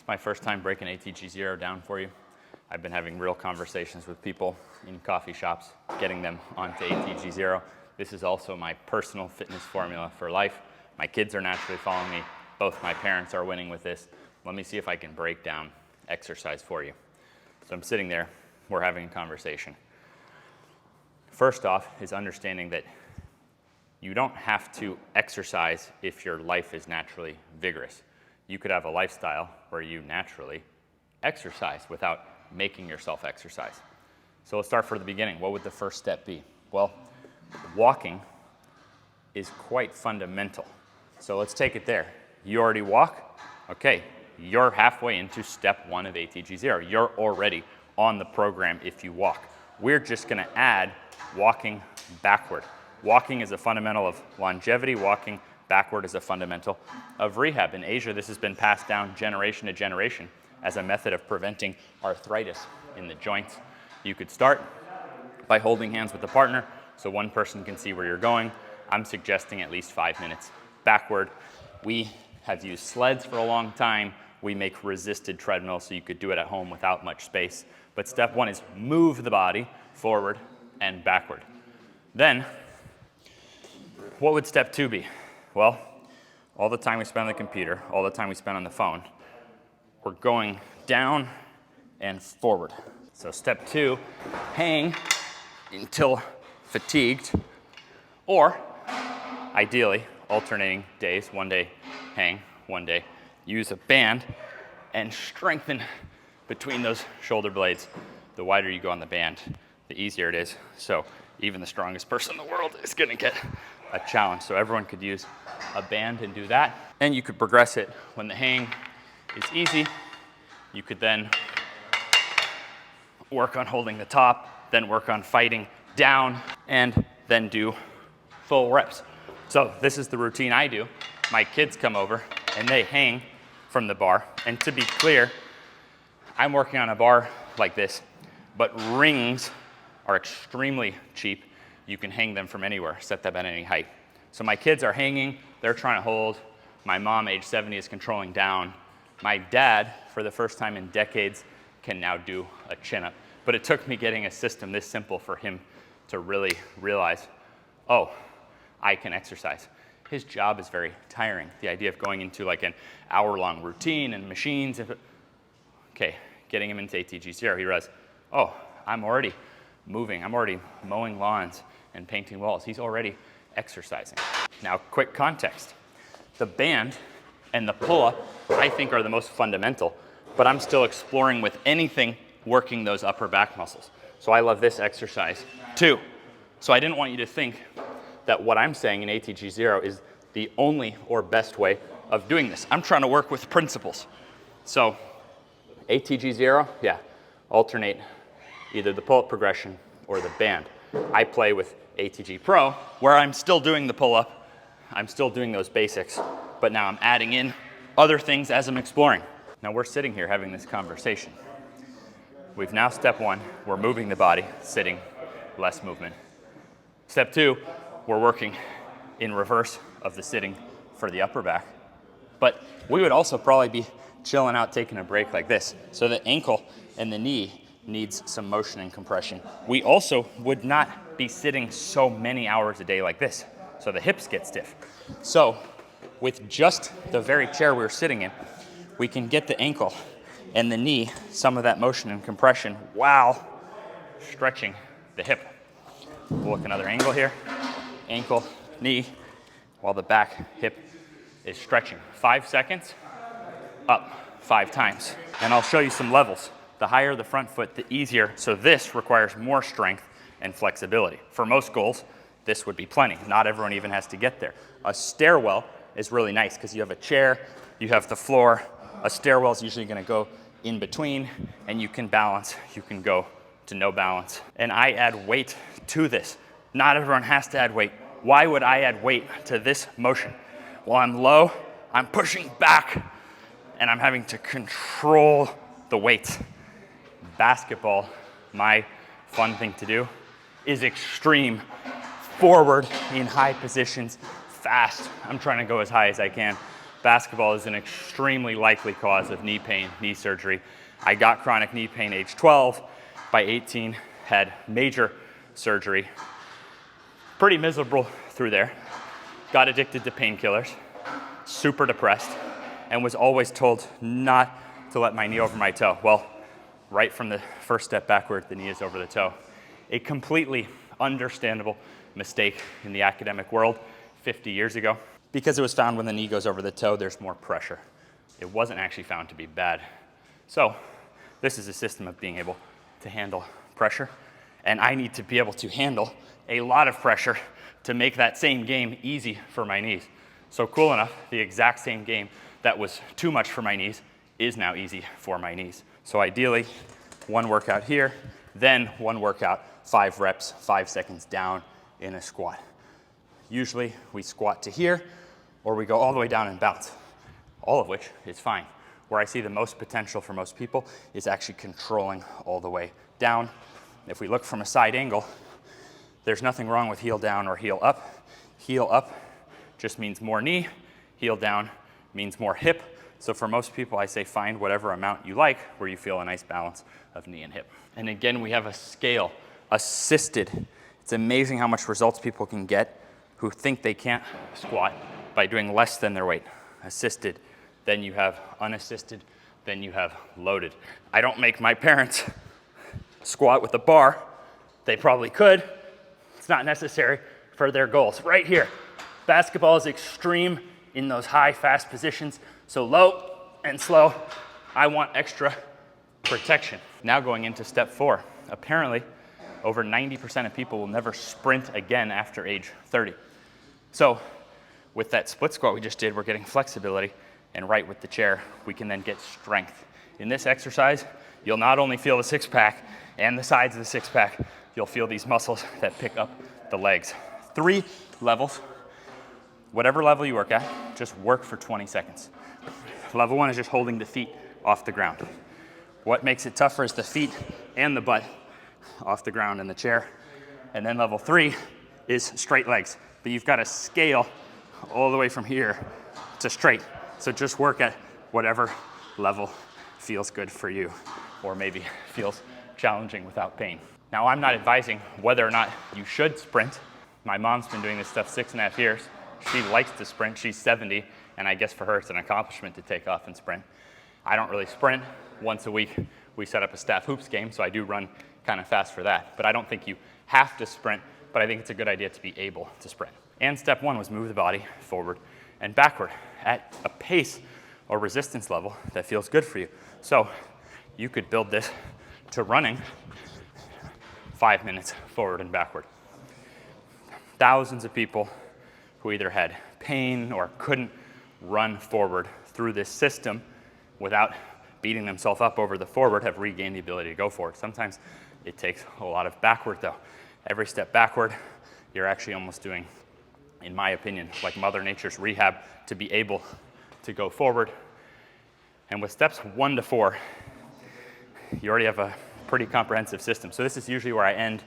It's my first time breaking ATG Zero down for you. I've been having real conversations with people in coffee shops, getting them onto ATG Zero. This is also my personal fitness formula for life. My kids are naturally following me. Both my parents are winning with this. Let me see if I can break down exercise for you. So I'm sitting there, we're having a conversation. First off is understanding that you don't have to exercise if your life is naturally vigorous. You could have a lifestyle where you naturally exercise without making yourself exercise. So let's start from the beginning. What would the first step be? Well, walking is quite fundamental. So let's take it there. You already walk? Okay, you're halfway into step one of ATG Zero. You're already on the program if you walk. We're just gonna add walking backward. Walking is a fundamental of longevity. Walking backward is a fundamental of rehab. In Asia, this has been passed down generation to generation as a method of preventing arthritis in the joints. You could start by holding hands with a partner so one person can see where you're going. I'm suggesting at least 5 minutes backward. We have used sleds for a long time. We make resisted treadmills so you could do it at home without much space. But step one is move the body forward and backward. Then, what would step two be? Well, all the time we spend on the computer, all the time we spend on the phone, we're going down and forward. So step two, hang until fatigued, or ideally, alternating days, one day hang, one day use a band and strengthen between those shoulder blades. The wider you go on the band, the easier it is. So even the strongest person in the world is gonna get a challenge. So everyone could use a band and do that. And you could progress it. When the hang is easy, you could then work on holding the top, then work on fighting down, and then do full reps. So this is the routine I do. My kids come over and they hang from the bar. And to be clear, I'm working on a bar like this, but rings are extremely cheap. You can hang them from anywhere, set them at any height. So my kids are hanging, they're trying to hold. My mom, age 70, is controlling down. My dad, for the first time in decades, can now do a chin-up. But it took me getting a system this simple for him to really realize, oh, I can exercise. His job is very tiring. The idea of going into like an hour-long routine and machines. Okay, getting him into ATG Zero, he realized, oh, I'm already moving. I'm already mowing lawns and painting walls. He's already exercising. Now, quick context. The band and the pull-up, I think, are the most fundamental, but I'm still exploring with anything working those upper back muscles. So I love this exercise too. So I didn't want you to think that what I'm saying in ATG Zero is the only or best way of doing this. I'm trying to work with principles. So ATG Zero, yeah, alternate either the pull-up progression or the band. I play with ATG Pro, where I'm still doing the pull-up, I'm still doing those basics, but now I'm adding in other things as I'm exploring. Now we're sitting here having this conversation. We've now, step one, we're moving the body, sitting, less movement. Step two, we're working in reverse of the sitting for the upper back. But we would also probably be chilling out, taking a break like this. So the ankle and the knee needs some motion and compression. We also would not be sitting so many hours a day like this. So the hips get stiff. So with just the very chair we're sitting in, we can get the ankle and the knee some of that motion and compression while stretching the hip. We'll look another angle here. Ankle, knee, while the back hip is stretching. 5 seconds, up 5 times. And I'll show you some levels. The higher the front foot, the easier. So this requires more strength and flexibility. For most goals, this would be plenty. Not everyone even has to get there. A stairwell is really nice because you have a chair, you have the floor. A stairwell is usually going to go in between, and you can balance. You can go to no balance. And I add weight to this. Not everyone has to add weight. Why would I add weight to this motion? While I'm low, I'm pushing back, and I'm having to control the weight. Basketball, my fun thing to do, is extreme. Forward in high positions, fast. I'm trying to go as high as I can. basketball is an extremely likely cause of knee pain, knee surgery. I got chronic knee pain age 12. By 18, had major surgery. Pretty miserable through there. Got addicted to painkillers, super depressed, and was always told not to let my knee over my toe. Well, right from the first step backward, the knee is over the toe. A completely understandable mistake in the academic world 50 years ago. Because it was found when the knee goes over the toe, there's more pressure. It wasn't actually found to be bad. So this is a system of being able to handle pressure, and I need to be able to handle a lot of pressure to make that same game easy for my knees. So cool enough, the exact same game that was too much for my knees is now easy for my knees. So ideally, one workout here, then one workout, 5 reps, 5 seconds down in a squat. Usually we squat to here, or we go all the way down and bounce, all of which is fine. Where I see the most potential for most people is actually controlling all the way down. If we look from a side angle, there's nothing wrong with heel down or heel up. Heel up just means more knee, heel down means more hip. So for most people, I say find whatever amount you like where you feel a nice balance of knee and hip. And again, we have a scale, assisted. It's amazing how much results people can get who think they can't squat by doing less than their weight. Assisted. Then you have unassisted, then you have loaded. I don't make my parents squat with a bar. They probably could. It's not necessary for their goals. Right here, basketball is extreme in those high, fast positions. So low and slow, I want extra protection. Now going into step 4. Apparently, over 90% of people will never sprint again after age 30. So with that split squat we just did, we're getting flexibility. And right with the chair, we can then get strength. In this exercise, you'll not only feel the six-pack and the sides of the six-pack, you'll feel these muscles that pick up the legs. 3 levels. Whatever level you work at, just work for 20 seconds. Level 1 is just holding the feet off the ground. What makes it tougher is the feet and the butt off the ground in the chair. And then level 3 is straight legs. But you've got to scale all the way from here to straight. So just work at whatever level feels good for you, or maybe feels challenging without pain. Now, I'm not advising whether or not you should sprint. My mom's been doing this stuff 6.5 years. She likes to sprint. She's 70, and I guess for her it's an accomplishment to take off and sprint. I don't really sprint. Once a week, we set up a staff hoops game, so I do run kind of fast for that. But I don't think you have to sprint, but I think it's a good idea to be able to sprint. And step 1 was move the body forward and backward at a pace or resistance level that feels good for you. So you could build this to running 5 minutes forward and backward. Thousands of people who either had pain or couldn't run forward through this system without beating themselves up over the forward have regained the ability to go forward. Sometimes it takes a lot of backward though. Every step backward, you're actually almost doing, in my opinion, like Mother Nature's rehab to be able to go forward. And with steps 1 to 4, you already have a pretty comprehensive system. So this is usually where I end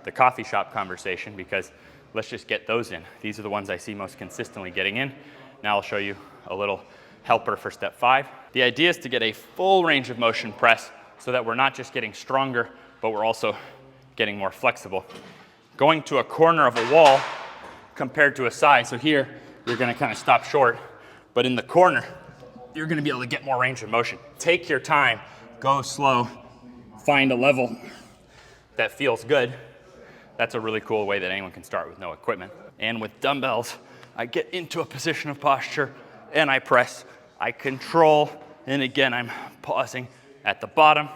the coffee shop conversation, because let's just get those in. These are the ones I see most consistently getting in. Now I'll show you a little helper for step 5. The idea is to get a full range of motion press so that we're not just getting stronger, but we're also getting more flexible. Going to a corner of a wall compared to a side. So here, you're gonna kind of stop short, but in the corner, you're gonna be able to get more range of motion. Take your time, go slow, find a level that feels good. That's a really cool way that anyone can start with no equipment. And with dumbbells, I get into a position of posture and I press, I control, and again, I'm pausing at the bottom,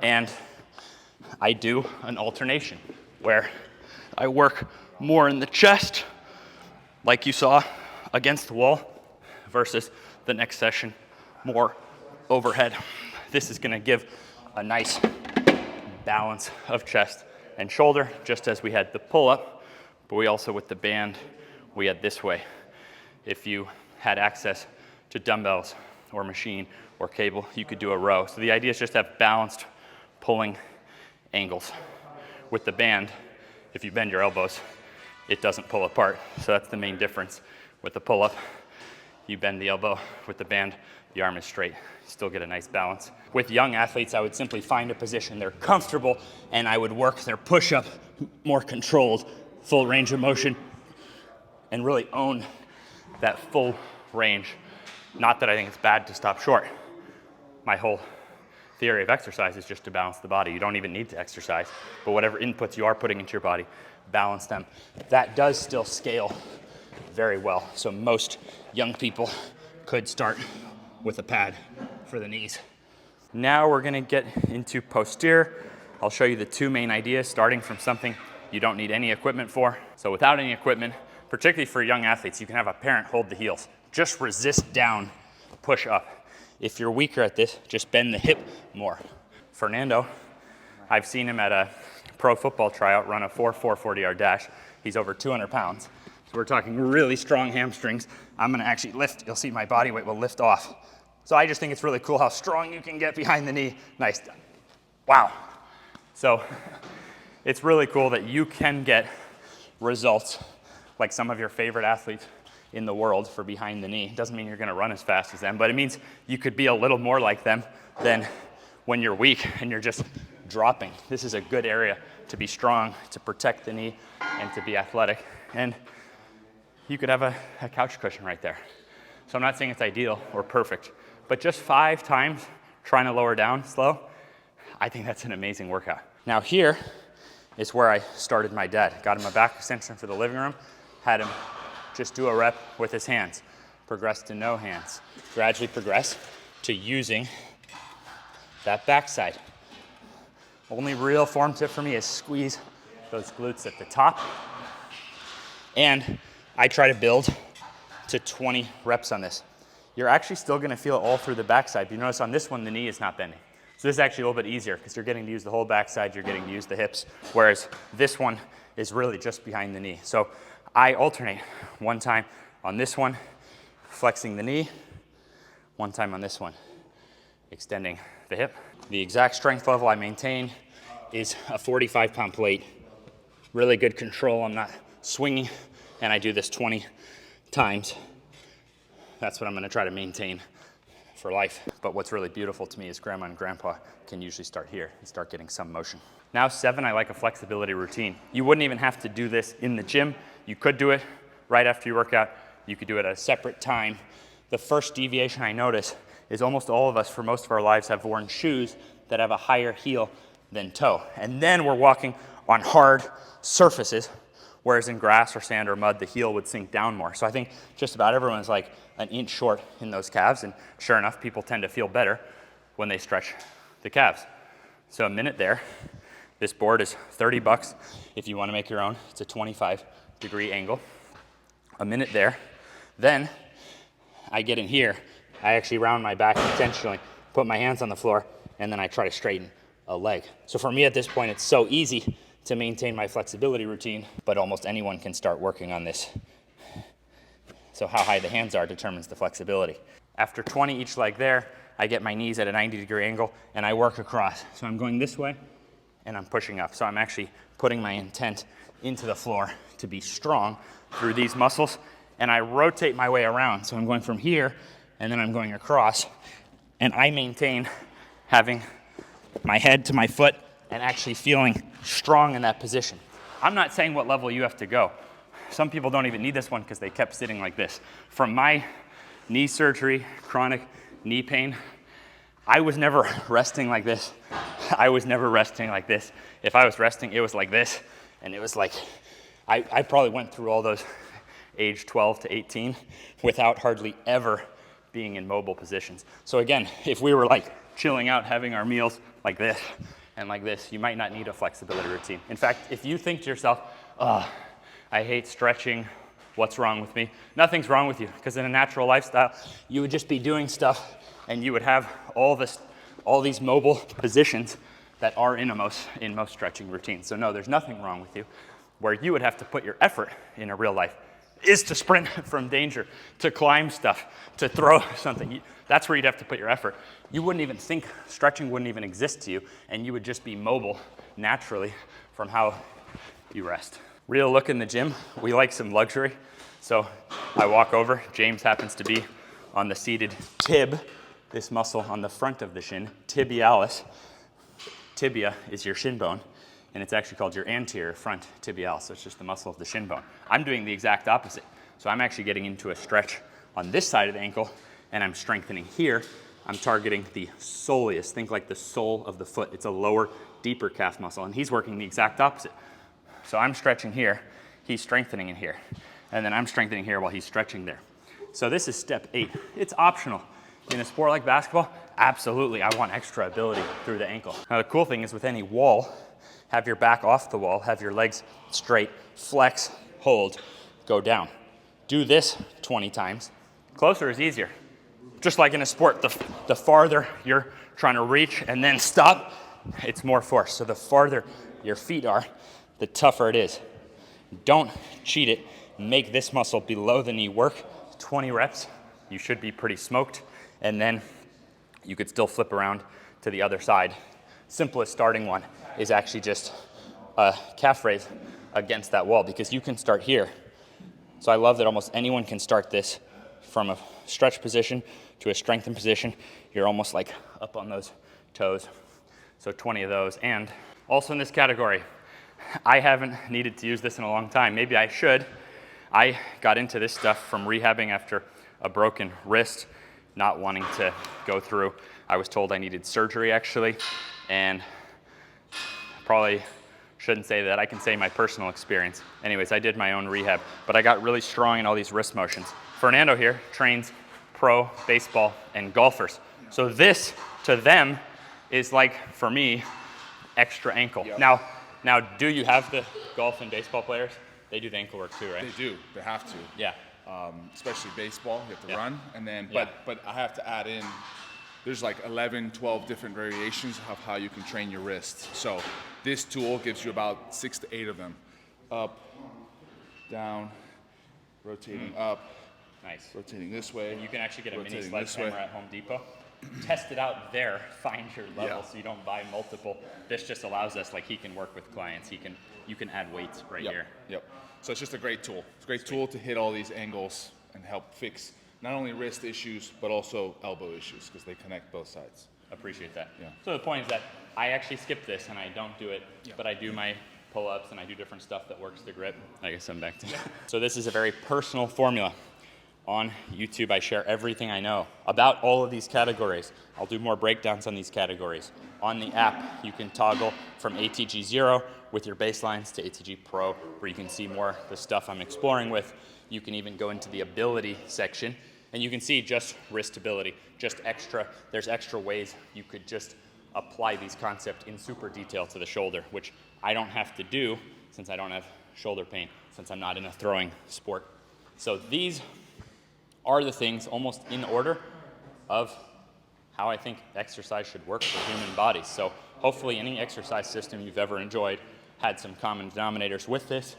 and I do an alternation where I work more in the chest, like you saw against the wall, versus the next session, more overhead. This is gonna give a nice balance of chest and shoulder, just as we had the pull-up, but we also, with the band, we had this way. If you had access to dumbbells or machine or cable, you could do a row. So the idea is just to have balanced pulling angles. With the band, if you bend your elbows, it doesn't pull apart. So that's the main difference with the pull-up. You bend the elbow with the band, the arm is straight. You still get a nice balance. With young athletes, I would simply find a position they're comfortable, and I would work their push-up more controlled, full range of motion, and really own that full range. Not that I think it's bad to stop short. My whole theory of exercise is just to balance the body. You don't even need to exercise, but whatever inputs you are putting into your body, balance them. That does still scale very well. So most young people could start with a pad for the knees. Now we're gonna get into posterior. I'll show you the two main ideas, starting from something you don't need any equipment for. So without any equipment, particularly for young athletes, you can have a parent hold the heels. Just resist down, push up. If you're weaker at this, just bend the hip more. Fernando, I've seen him at a pro football tryout run a 4.4 40-yard dash. He's over 200 pounds. So we're talking really strong hamstrings. I'm gonna actually lift. You'll see my body weight will lift off. So I just think it's really cool how strong you can get behind the knee. Nice. Wow. So it's really cool that you can get results like some of your favorite athletes in the world for behind the knee. Doesn't mean you're gonna run as fast as them, but it means you could be a little more like them than when you're weak and you're just dropping. This is a good area to be strong, to protect the knee, and to be athletic. And you could have a couch cushion right there. So I'm not saying it's ideal or perfect, but just 5 times trying to lower down slow, I think that's an amazing workout. Now here is where I started my dad. Got him a back extension for the living room, had him just do a rep with his hands, progress to no hands, gradually progress to using that backside. Only real form tip for me is squeeze those glutes at the top. And I try to build to 20 reps on this. You're actually still gonna feel it all through the backside. But you notice on this one, the knee is not bending. So this is actually a little bit easier because you're getting to use the whole backside, you're getting to use the hips, whereas this one is really just behind the knee. So I alternate one time on this one, flexing the knee, one time on this one, extending the hip. The exact strength level I maintain is a 45-pound plate. Really good control, I'm not swinging, and I do this 20 times. That's what I'm gonna try to maintain for life. But what's really beautiful to me is grandma and grandpa can usually start here and start getting some motion. Now 7, I like a flexibility routine. You wouldn't even have to do this in the gym. You could do it right after you work out. You could do it at a separate time. The first deviation I notice is almost all of us for most of our lives have worn shoes that have a higher heel than toe. And then we're walking on hard surfaces, whereas in grass or sand or mud, the heel would sink down more. So I think just about everyone's like an inch short in those calves. And sure enough, people tend to feel better when they stretch the calves. So a minute there. This board is $30 if you want to make your own. It's a 25-degree angle. A minute there. Then I get in here. I actually round my back intentionally, put my hands on the floor, and then I try to straighten a leg. So for me at this point, it's so easy to maintain my flexibility routine, but almost anyone can start working on this. So how high the hands are determines the flexibility. After 20 each leg there, I get my knees at a 90-degree angle, and I work across. So I'm going this way, and I'm pushing up. So I'm actually putting my intent into the floor to be strong through these muscles, and I rotate my way around. So I'm going from here, and then I'm going across, and I maintain having my head to my foot and actually feeling strong in that position. I'm not saying what level you have to go. Some people don't even need this one because they kept sitting like this. From my knee surgery, chronic knee pain, I was never resting like this. I was never resting like this. If I was resting, it was like this. And it was like, I probably went through all those age 12 to 18 without hardly ever being in mobile positions. So again, if we were like chilling out, having our meals like this and like this, you might not need a flexibility routine. In fact, if you think to yourself, I hate stretching, what's wrong with me? Nothing's wrong with you, because in a natural lifestyle, you would just be doing stuff and you would have all these mobile positions that are in most stretching routines. So no, there's nothing wrong with you. Where you would have to put your effort in a real life is to sprint from danger, to climb stuff, to throw something. That's where you'd have to put your effort. You wouldn't even think, stretching wouldn't even exist to you, and you would just be mobile naturally from how you rest. Real look in the gym, we like some luxury. So I walk over, James happens to be on the seated tib, this muscle on the front of the shin, tibialis. Tibia is your shin bone, and it's actually called your anterior front tibialis, so it's just the muscle of the shin bone. I'm doing the exact opposite. So I'm actually getting into a stretch on this side of the ankle, and I'm strengthening here. I'm targeting the soleus, think like the sole of the foot. It's a lower, deeper calf muscle, and he's working the exact opposite. So I'm stretching here, he's strengthening in here, and then I'm strengthening here while he's stretching there. So this is step 8. It's optional. In a sport like basketball, absolutely, I want extra ability through the ankle. Now the cool thing is with any wall, have your back off the wall, have your legs straight, flex, hold, go down. Do this 20 times. Closer is easier. Just like in a sport, the farther you're trying to reach and then stop, it's more force. So the farther your feet are, the tougher it is. Don't cheat it. Make this muscle below the knee work. 20 reps, you should be pretty smoked. And then you could still flip around to the other side. Simplest starting one is actually just a calf raise against that wall, because you can start here. So I love that almost anyone can start this from a stretch position to a strengthened position. You're almost like up on those toes. So 20 of those. And also in this category, I haven't needed to use this in a long time. Maybe I should. I got into this stuff from rehabbing after a broken wrist, not wanting to go through. I was told I needed surgery actually, and probably shouldn't say that. I can say my personal experience. Anyways, I did my own rehab, but I got really strong in all these wrist motions. Fernando here trains pro baseball and golfers. So this, to them, is like, for me, extra ankle. Yep. Now, do you have the golf and baseball players? They do the ankle work too, right? They do. They have to. Yeah. Especially baseball, you have to Yeah. run, and then Yeah. but I have to add in. There's like 11, 12 different variations of how you can train your wrist. So this tool gives you about 6 to 8 of them. Up, down, rotating up, Nice. rotating this way. You can actually get a mini rotating this sledgehammer way. at Home Depot. Test it out there, find your level Yeah. so you don't buy multiple. This just allows us, like, he can work with clients. You can add weights right Yep. here. Yep. So it's just a great tool. It's a great tool to hit all these angles and help fix not only wrist issues, but also elbow issues, because they connect both sides. Appreciate that. Yeah. So the point is that I actually skip this and I don't do it, Yeah. but I do my pull-ups and I do different stuff that works the grip. I guess I'm back to So this is a very personal formula. On YouTube, I share everything I know about all of these categories. I'll do more breakdowns on these categories. On the app, you can toggle from ATG Zero with your baselines to ATG Pro, where you can see more the stuff I'm exploring with. You can even go into the ability section, and you can see just wrist ability, just extra. There's extra ways you could just apply these concepts in super detail to the shoulder, which I don't have to do since I don't have shoulder pain, since I'm not in a throwing sport. So these are the things, almost in order, of how I think exercise should work for human bodies. So hopefully any exercise system you've ever enjoyed had some common denominators with this.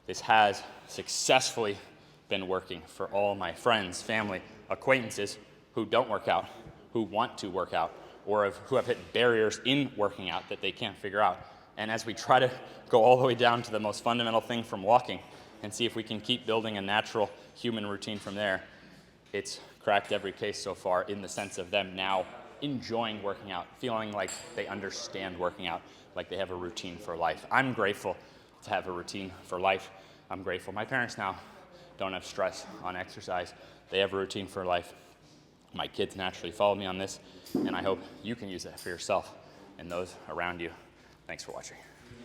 This has successfully been working for all my friends, family, acquaintances who don't work out, who want to work out, or who have hit barriers in working out that they can't figure out. And as we try to go all the way down to the most fundamental thing from walking and see if we can keep building a natural human routine from there, it's cracked every case so far in the sense of them now enjoying working out, feeling like they understand working out, like they have a routine for life. I'm grateful to have a routine for life. I'm grateful my parents now don't have stress on exercise. They have a routine for life. My kids naturally follow me on this, and I hope you can use that for yourself and those around you. Thanks for watching.